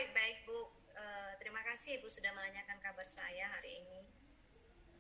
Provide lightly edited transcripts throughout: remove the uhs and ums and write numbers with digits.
baik-baik, Bu. Terima kasih Ibu sudah menanyakan kabar saya hari ini.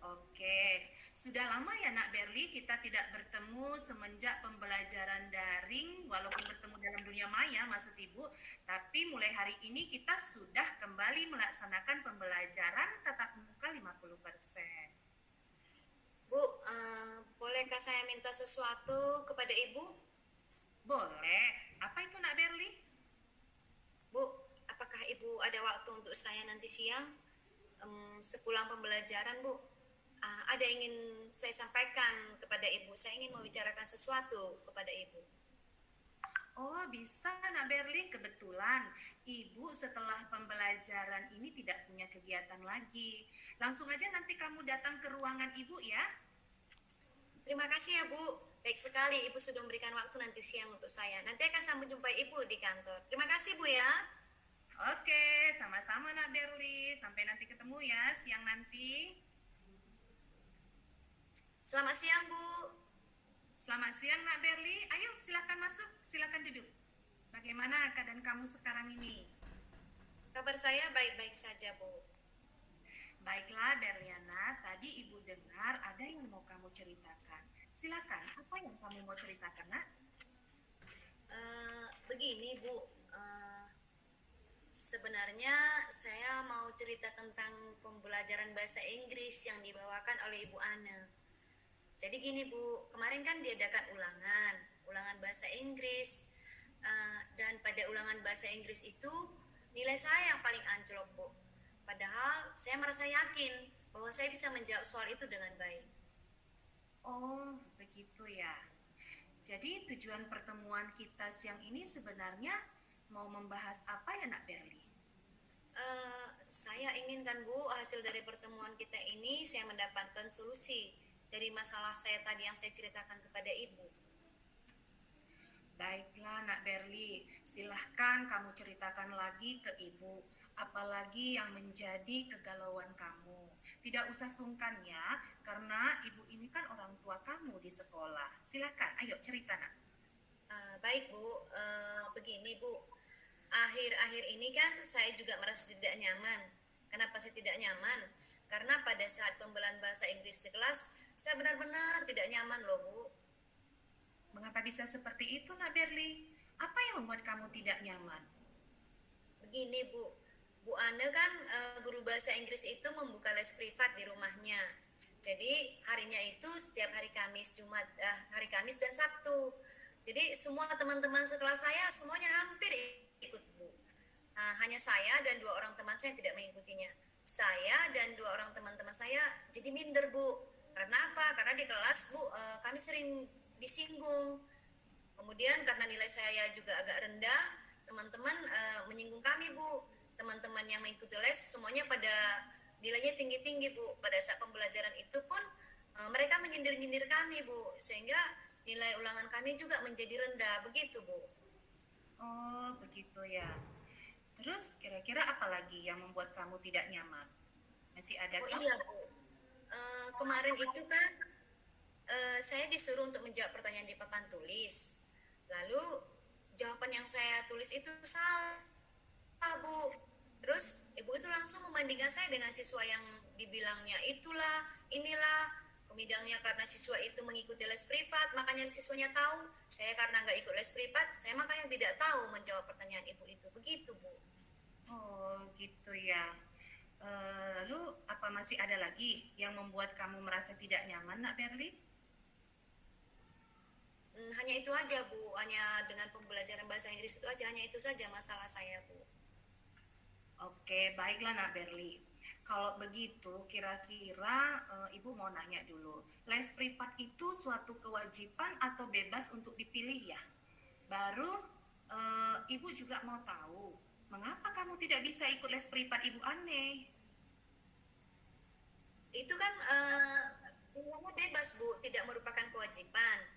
Oke, sudah lama ya Nak Berli kita tidak bertemu semenjak pembelajaran daring, walaupun bertemu dalam dunia maya maksud Ibu, tapi mulai hari ini kita sudah kembali melaksanakan pembelajaran tatap muka 50%. Bu, bolehkah saya minta sesuatu kepada Ibu? Boleh, apa itu Nak Berli? Bu, apakah Ibu ada waktu untuk saya nanti siang? Sepulang pembelajaran, Bu, ada yang ingin saya sampaikan kepada Ibu. Saya ingin membicarakan sesuatu kepada Ibu. Oh bisa Nak Berli, kebetulan Ibu setelah pembelajaran ini tidak punya kegiatan lagi. Langsung aja nanti kamu datang ke ruangan Ibu ya. Terima kasih ya Bu, baik sekali Ibu sudah memberikan waktu nanti siang untuk saya. Nanti akan sambung jumpa Ibu di kantor. Terima kasih Bu ya. Oke, sama-sama Nak Berli. Sampai nanti ketemu ya siang nanti. Selamat siang Bu. Selamat siang Nak Berli. Ayo silakan masuk, silakan duduk. Bagaimana keadaan kamu sekarang ini? Kabar saya baik-baik saja Bu. Baiklah Berliana, tadi Ibu dengar ada yang mau kamu ceritakan. Silakan, apa yang kamu mau ceritakan Nak? Begini Bu, sebenarnya saya mau cerita tentang pembelajaran bahasa Inggris yang dibawakan oleh Ibu Ana. Jadi gini Bu, kemarin kan diadakan ulangan bahasa Inggris, dan pada ulangan bahasa Inggris itu nilai saya yang paling anjlok Bu. Padahal saya merasa yakin bahwa saya bisa menjawab soal itu dengan baik. Oh, begitu ya. Jadi tujuan pertemuan kita siang ini sebenarnya mau membahas apa ya Nak Berli? Saya inginkan Bu, hasil dari pertemuan kita ini saya mendapatkan solusi dari masalah saya tadi yang saya ceritakan kepada Ibu. Baiklah Nak Berli, silahkan kamu ceritakan lagi ke Ibu. Apalagi yang menjadi kegalauan kamu. Tidak usah sungkan ya, karena Ibu ini kan orang tua kamu di sekolah. Silahkan, ayo cerita Nak. Baik Bu, begini Bu, akhir-akhir ini kan saya juga merasa tidak nyaman. Kenapa saya tidak nyaman? Karena pada saat pembelajaran bahasa Inggris di kelas, saya benar-benar tidak nyaman loh Bu. Mengapa bisa seperti itu Nak Berli? Apa yang membuat kamu tidak nyaman? Begini Bu Ana kan guru bahasa Inggris itu membuka les privat di rumahnya. Jadi harinya itu setiap hari Kamis, hari Kamis dan Sabtu. Jadi semua teman-teman sekelas saya semuanya hampir ikut Bu. Hanya saya dan 2 orang teman saya yang tidak mengikutinya. Saya dan 2 orang teman-teman saya jadi minder Bu. Karena apa? Karena di kelas Bu, kami sering disinggung. Kemudian karena nilai saya juga agak rendah, teman-teman menyinggung kami Bu. Teman-teman yang mengikuti les semuanya pada nilainya tinggi-tinggi Bu. Pada saat pembelajaran itu pun mereka menyindir-nyindir kami Bu, sehingga nilai ulangan kami juga menjadi rendah. Begitu Bu. Oh, begitu ya. Terus kira-kira apa lagi yang membuat kamu tidak nyaman? Masih ada Oh kah? iya Bu, kemarin itu kan saya disuruh untuk menjawab pertanyaan di papan tulis. Lalu jawaban yang saya tulis itu salah Bu. Terus ibu itu langsung membandingkan saya dengan siswa yang dibilangnya itulah, inilah, pemidangnya karena siswa itu mengikuti les privat, makanya siswanya tahu. Saya karena nggak ikut les privat, saya makanya tidak tahu menjawab pertanyaan ibu itu. Begitu Bu. Oh, gitu ya. Lalu apa masih ada lagi yang membuat kamu merasa tidak nyaman, Nak Berli? Hanya itu aja Bu, hanya dengan pembelajaran bahasa Inggris itu aja, hanya itu saja masalah saya Bu. Oke, baiklah Nak Berli. Kalau begitu, kira-kira Ibu mau nanya dulu. Les privat itu suatu kewajiban atau bebas untuk dipilih ya? Baru Ibu juga mau tahu, mengapa kamu tidak bisa ikut les privat Ibu aneh? Itu kan pilihannya bebas Bu, tidak merupakan kewajiban.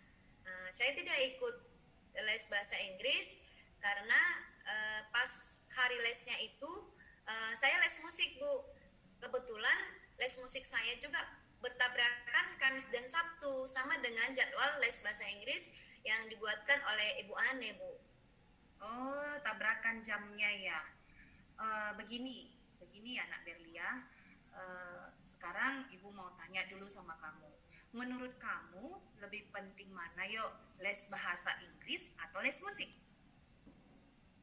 Saya tidak ikut les bahasa Inggris karena pas hari lesnya itu saya les musik Bu. Kebetulan les musik saya juga bertabrakan Kamis dan Sabtu, sama dengan jadwal les bahasa Inggris yang dibuatkan oleh Ibu Ane Bu. Oh, tabrakan jamnya ya. Begini ya Nak Berlia. Sekarang Ibu mau tanya dulu sama kamu. Menurut kamu lebih penting mana yuk, les bahasa Inggris atau les musik?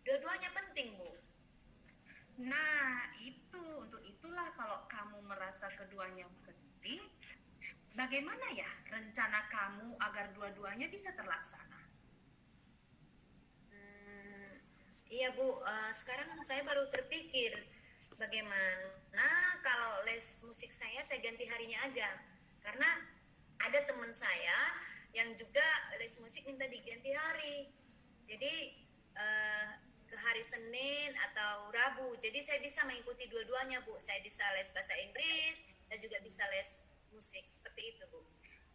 Dua-duanya penting, Bu. Nah, untuk itulah kalau kamu merasa keduanya penting, bagaimana ya rencana kamu agar dua-duanya bisa terlaksana? Iya Bu, sekarang saya baru terpikir bagaimana kalau les musik saya ganti harinya aja. Karena ada teman saya yang juga les musik minta diganti hari. Jadi ke hari Senin atau Rabu. Jadi saya bisa mengikuti dua-duanya Bu. Saya bisa les bahasa Inggris dan juga bisa les musik. Seperti itu Bu.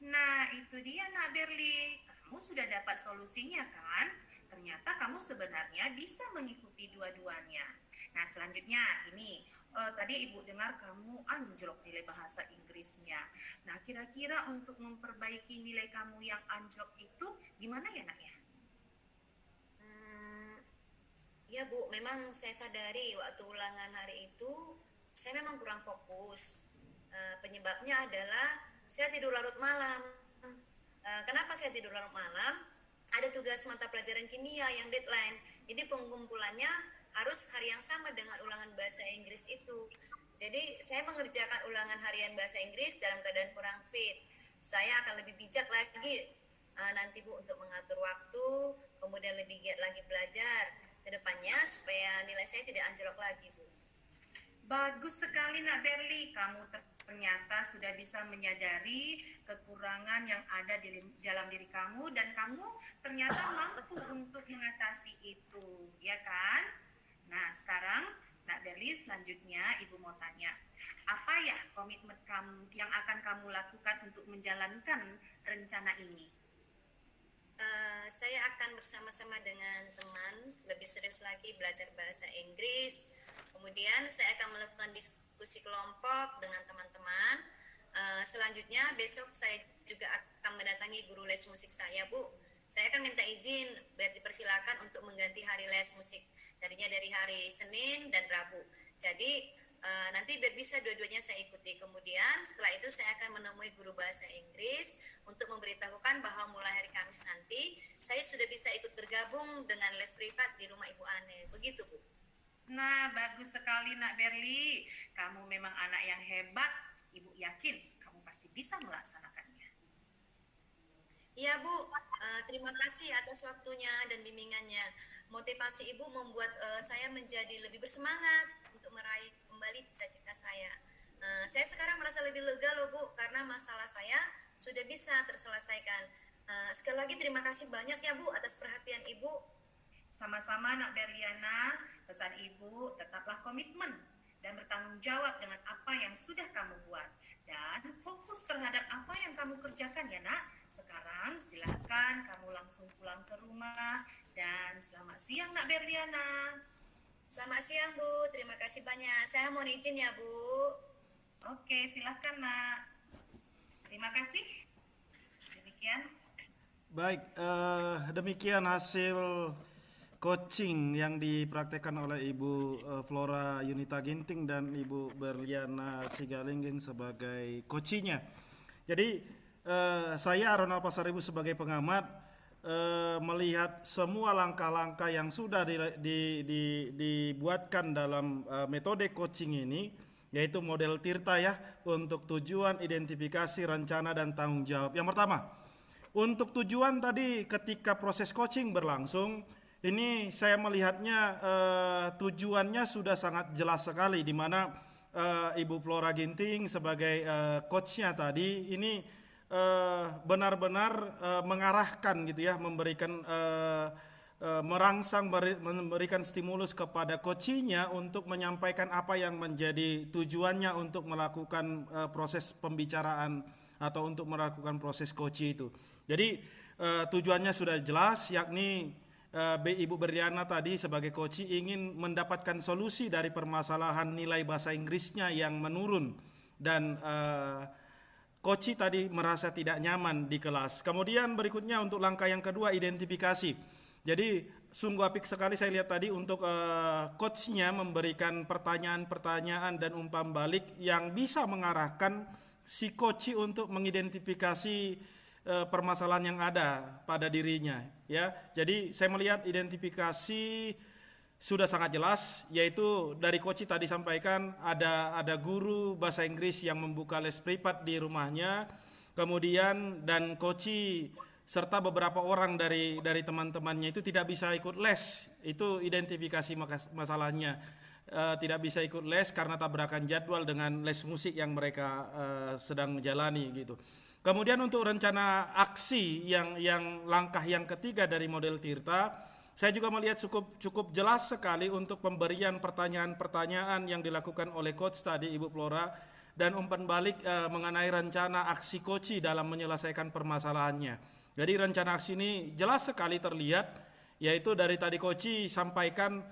Nah, itu dia Nak Berli. Kamu sudah dapat solusinya kan? Ternyata kamu sebenarnya bisa mengikuti dua-duanya. Nah, selanjutnya ini, tadi Ibu dengar kamu anjlok nilai bahasa Inggrisnya. Nah, kira-kira untuk memperbaiki nilai kamu yang anjlok itu gimana ya Nak ya? Ya Bu, memang saya sadari waktu ulangan hari itu saya memang kurang fokus. Penyebabnya adalah saya tidur larut malam. Kenapa saya tidur larut malam? Ada tugas mata pelajaran kimia yang deadline. Jadi pengumpulannya harus hari yang sama dengan ulangan bahasa Inggris itu. Jadi saya mengerjakan ulangan harian bahasa Inggris dalam keadaan kurang fit. Saya akan lebih bijak lagi nanti Bu untuk mengatur waktu, kemudian lebih giat lagi belajar ke depannya supaya nilai saya tidak anjlok lagi Bu. Bagus sekali Nak Berli, kamu ternyata sudah bisa menyadari kekurangan yang ada di dalam diri kamu dan kamu ternyata mampu untuk mengatasi itu, ya kan? Nah, sekarang Nak Berli selanjutnya Ibu mau tanya, apa ya komitmen kamu yang akan kamu lakukan untuk menjalankan rencana ini? Saya akan bersama-sama dengan teman lebih serius lagi belajar bahasa Inggris. Kemudian saya akan melakukan diskusi kelompok dengan teman-teman. Selanjutnya besok saya juga akan mendatangi guru les musik saya, Bu. Saya akan minta izin biar dipersilakan untuk mengganti hari les musik. Tadinya dari hari Senin dan Rabu. Jadi nanti biar bisa dua-duanya saya ikuti. Kemudian setelah itu saya akan menemui guru bahasa Inggris untuk memberitahukan bahwa mulai hari Kamis nanti saya sudah bisa ikut bergabung dengan les privat di rumah Ibu Ane. Begitu Bu. Nah, bagus sekali Nak Berli. Kamu memang anak yang hebat. Ibu yakin kamu pasti bisa melaksanakannya. Iya Bu, terima kasih atas waktunya dan bimbingannya. Motivasi Ibu membuat saya menjadi lebih bersemangat untuk meraih kembali cita-cita saya. Saya sekarang merasa lebih lega loh Bu, karena masalah saya sudah bisa terselesaikan. Sekali lagi terima kasih banyak ya Bu atas perhatian Ibu. Sama-sama Nak Berliana, pesan Ibu tetaplah komitmen dan bertanggung jawab dengan apa yang sudah kamu buat. Dan fokus terhadap apa yang kamu kerjakan ya Nak. Sekarang silahkan kamu langsung pulang ke rumah. Dan selamat siang Nak Berliana. Selamat siang Bu, terima kasih banyak. Saya mohon izin ya Bu. Oke, silahkan Nak. Terima kasih. Demikian. Baik, demikian hasil coaching yang dipraktekkan oleh Ibu Flora Yunita Ginting dan Ibu Berliana Sigalingging sebagai coachingnya. Jadi saya Ronald Pasaribu sebagai pengamat melihat semua langkah-langkah yang sudah dibuatkan dalam metode coaching ini, yaitu model Tirta ya, untuk tujuan, identifikasi, rencana, dan tanggung jawab. Yang pertama, untuk tujuan tadi ketika proses coaching berlangsung, ini saya melihatnya tujuannya sudah sangat jelas sekali, di mana Ibu Flora Ginting sebagai coachnya tadi ini benar-benar mengarahkan gitu ya, memberikan merangsang, memberikan stimulus kepada coachingnya untuk menyampaikan apa yang menjadi tujuannya untuk melakukan proses pembicaraan atau untuk melakukan proses coaching itu. Jadi tujuannya sudah jelas, yakni Ibu Berliana tadi sebagai coach ingin mendapatkan solusi dari permasalahan nilai bahasa Inggrisnya yang menurun, dan coach tadi merasa tidak nyaman di kelas. Kemudian berikutnya untuk langkah yang kedua, identifikasi. Jadi sungguh apik sekali saya lihat tadi untuk coachnya memberikan pertanyaan-pertanyaan dan umpan balik yang bisa mengarahkan si coach untuk mengidentifikasi permasalahan yang ada pada dirinya, ya. Jadi saya melihat identifikasi sudah sangat jelas, yaitu dari coach tadi sampaikan ada guru bahasa Inggris yang membuka les privat di rumahnya, kemudian dan coach serta beberapa orang dari teman-temannya itu tidak bisa ikut les. Itu identifikasi masalahnya. Tidak bisa ikut les karena tabrakan jadwal dengan les musik yang mereka sedang menjalani gitu. Kemudian untuk rencana aksi yang langkah yang ketiga dari model Tirta, saya juga melihat cukup jelas sekali untuk pemberian pertanyaan-pertanyaan yang dilakukan oleh coach tadi Ibu Flora, dan umpan balik mengenai rencana aksi coach dalam menyelesaikan permasalahannya. Jadi rencana aksi ini jelas sekali terlihat, yaitu dari tadi coach sampaikan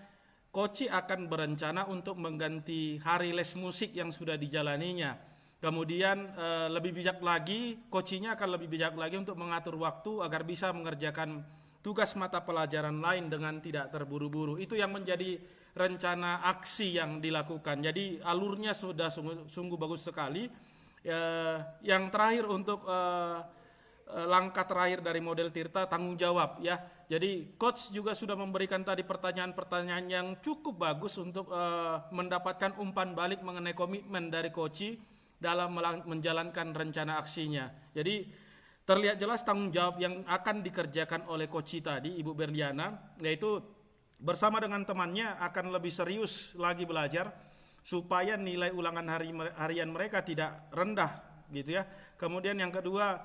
coach akan berencana untuk mengganti hari les musik yang sudah dijalaninya. Kemudian lebih bijak lagi, coachnya akan lebih bijak lagi untuk mengatur waktu agar bisa mengerjakan tugas mata pelajaran lain dengan tidak terburu-buru. Itu yang menjadi rencana aksi yang dilakukan. Jadi alurnya sudah sungguh bagus sekali. Yang terakhir untuk langkah terakhir dari model Tirta, tanggung jawab, ya. Jadi coach juga sudah memberikan tadi pertanyaan-pertanyaan yang cukup bagus untuk mendapatkan umpan balik mengenai komitmen dari coach dalam menjalankan rencana aksinya. Jadi terlihat jelas tanggung jawab yang akan dikerjakan oleh coach tadi Ibu Berliana, yaitu bersama dengan temannya akan lebih serius lagi belajar supaya nilai ulangan harian mereka tidak rendah gitu ya. Kemudian yang kedua,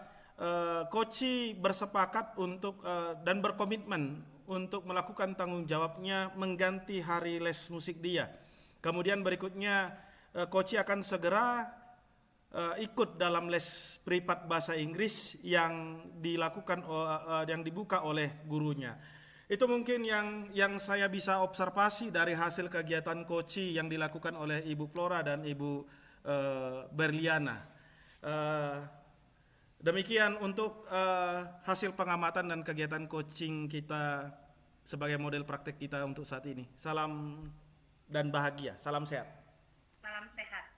coach bersepakat untuk dan berkomitmen untuk melakukan tanggung jawabnya mengganti hari les musik dia. Kemudian berikutnya coach akan segera ikut dalam les privat bahasa Inggris yang dilakukan yang dibuka oleh gurunya. Itu mungkin yang saya bisa observasi dari hasil kegiatan coach yang dilakukan oleh Ibu Flora dan Ibu Berliana. Demikian untuk hasil pengamatan dan kegiatan coaching kita sebagai model praktek kita untuk saat ini. Salam dan bahagia, salam sehat. Salam sehat.